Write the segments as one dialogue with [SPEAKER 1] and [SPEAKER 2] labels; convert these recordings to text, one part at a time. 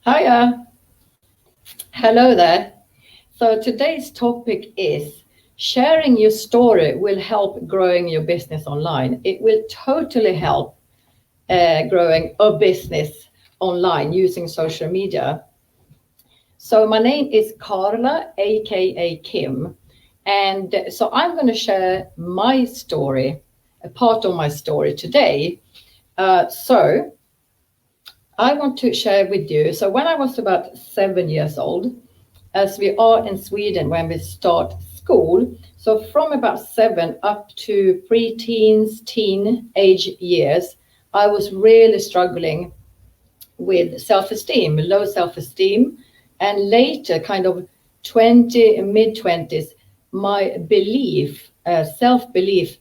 [SPEAKER 1] Hiya. Hello there. So today's topic is sharing your story will help growing your business online. It will totally help growing a business online using social media. So my name is Carla, aka Kim. And so I'm going to share my story, a part of my story today. So I want to share with you. So when I was about 7 years old, as we are in Sweden when we start school, so from about 7 up to pre-teens, teenage years, I was really struggling with self-esteem, low self-esteem, and later kind of mid-20s, my belief, self-belief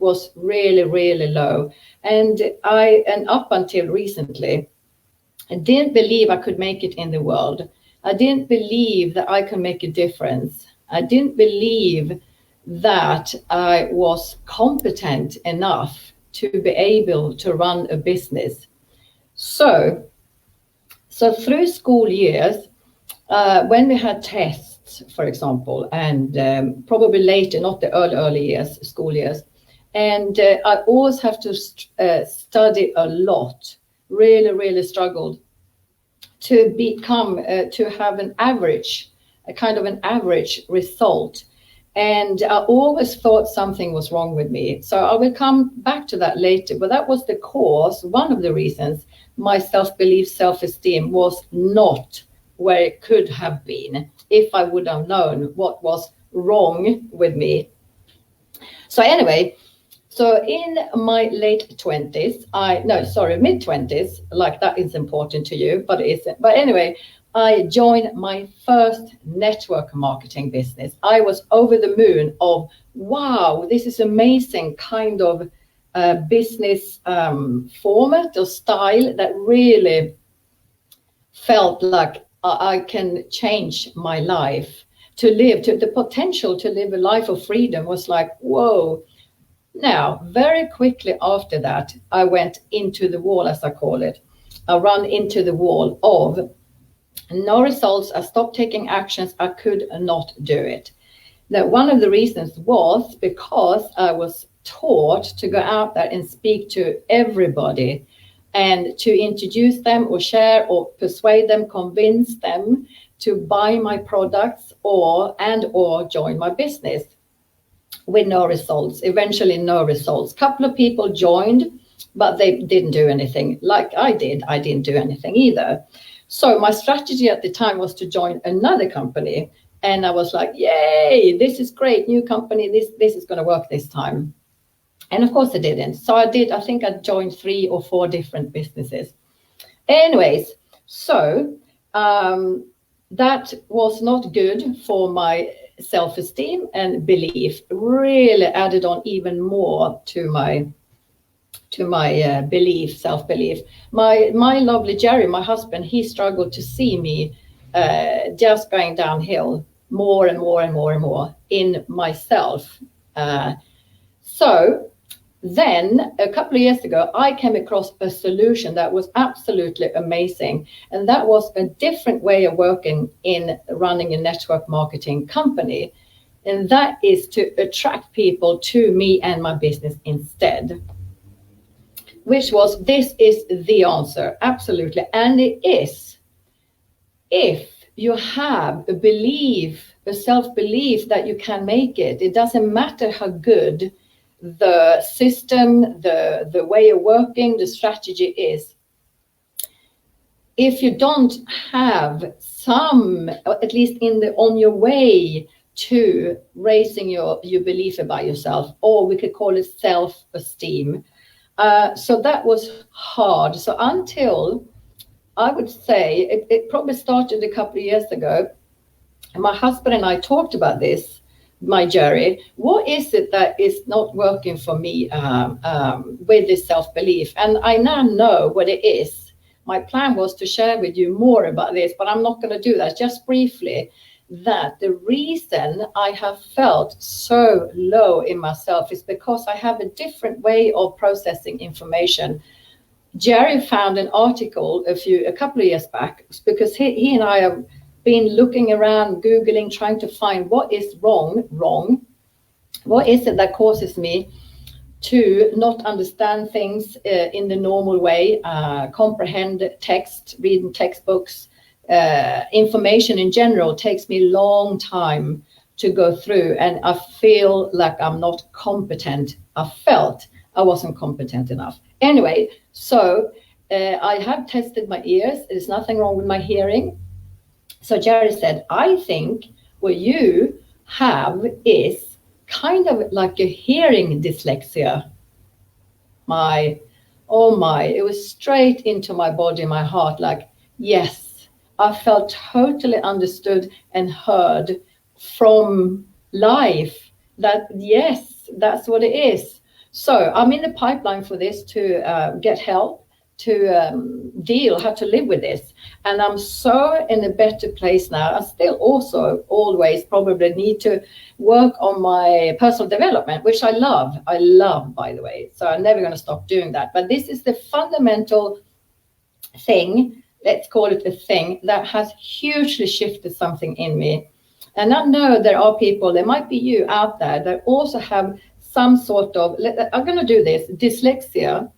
[SPEAKER 1] was really, really low. And up until recently, I didn't believe I could make it in the world. I didn't believe that I could make a difference. I didn't believe that I was competent enough to be able to run a business. So through school years, when we had tests, for example, and probably later, not the early years, school years, and I always have to study a lot, really, really struggled to become, to have an average, a kind of an average result. And I always thought something was wrong with me. So I will come back to that later. But that was the cause, one of the reasons my self-belief, self-esteem was not where it could have been if I would have known what was wrong with me. So anyway, so in my late 20s, mid 20s, like that is important to you, but it isn't. But anyway, I joined my first network marketing business. I was over the moon of, wow, this is amazing kind of business format or style that really felt like I can change my life, to live, to the potential to live a life of freedom was like, whoa. Now, very quickly after that, I went into the wall, as I call it. I ran into the wall of no results. I stopped taking actions. I could not do it. Now, one of the reasons was because I was taught to go out there and speak to everybody and to introduce them or share or persuade them, convince them to buy my products or join my business, with no results. Eventually no results. Couple of people joined, but they didn't do anything like I did. I didn't do anything either. So my strategy at the time was to join another company, and I was like, yay, this is great, new company, this is going to work this time. And of course it didn't. So I think I joined 3 or 4 different businesses. Anyways, so that was not good for my self-esteem and belief, really added on even more to my belief, self-belief. My lovely Jerry, my husband, he struggled to see me just going downhill more and more and more and more in myself. So then a couple of years ago, I came across a solution that was absolutely amazing. And that was a different way of working in running a network marketing company. And that is to attract people to me and my business instead. Which was, this is the answer, absolutely. And it is, if you have a belief, a self-belief that you can make it, it doesn't matter how good the system, the way of working, the strategy is. If you don't have some, at least on your way to raising your belief about yourself, or we could call it self-esteem. So that was hard. So until, I would say, it probably started a couple of years ago, my husband and I talked about this, my Jerry, what is it that is not working for me with this self-belief? And I now know what it is. My plan was to share with you more about this, but I'm not going to do that. Just briefly, that the reason I have felt so low in myself is because I have a different way of processing information Jerry found an article a couple of years back, because he and I have been looking around, Googling, trying to find what is wrong. What is it that causes me to not understand things in the normal way, comprehend text, reading textbooks, information in general takes me a long time to go through, and I feel like I'm not competent. I felt I wasn't competent enough. Anyway, so I have tested my ears. There's nothing wrong with my hearing. So Jerry said, I think what you have is kind of like a hearing dyslexia. It was straight into my body, my heart, like, yes, I felt totally understood and heard from life that, yes, that's what it is. So I'm in the pipeline for this to get help to how to live with this. And I'm so in a better place now. I still also always probably need to work on my personal development, which I love, by the way. So I'm never going to stop doing that. But this is the fundamental thing, let's call it a thing, that has hugely shifted something in me. And I know there are people, there might be you out there, that also have some sort of, I'm going to do this, dyslexia,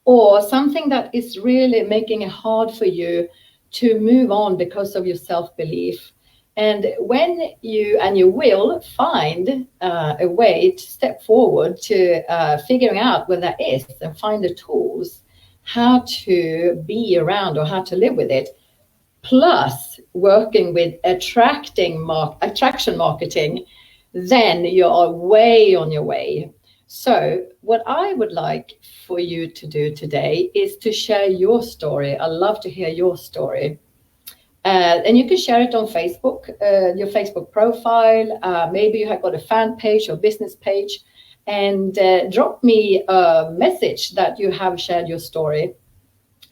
[SPEAKER 1] or something that is really making it hard for you to move on because of your self-belief. And when you will find a way to step forward to figuring out what that is and find the tools how to be around or how to live with it, plus working with attraction marketing, then you are way on your way. So what I would like for you to do today is to share your story. I love to hear your story. And you can share it on Facebook, your Facebook profile. Maybe you have got a fan page or business page, and drop me a message that you have shared your story,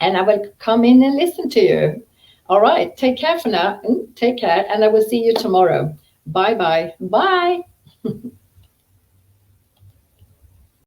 [SPEAKER 1] and I will come in and listen to you. All right, take care for now. Take care, and I will see you tomorrow. Bye.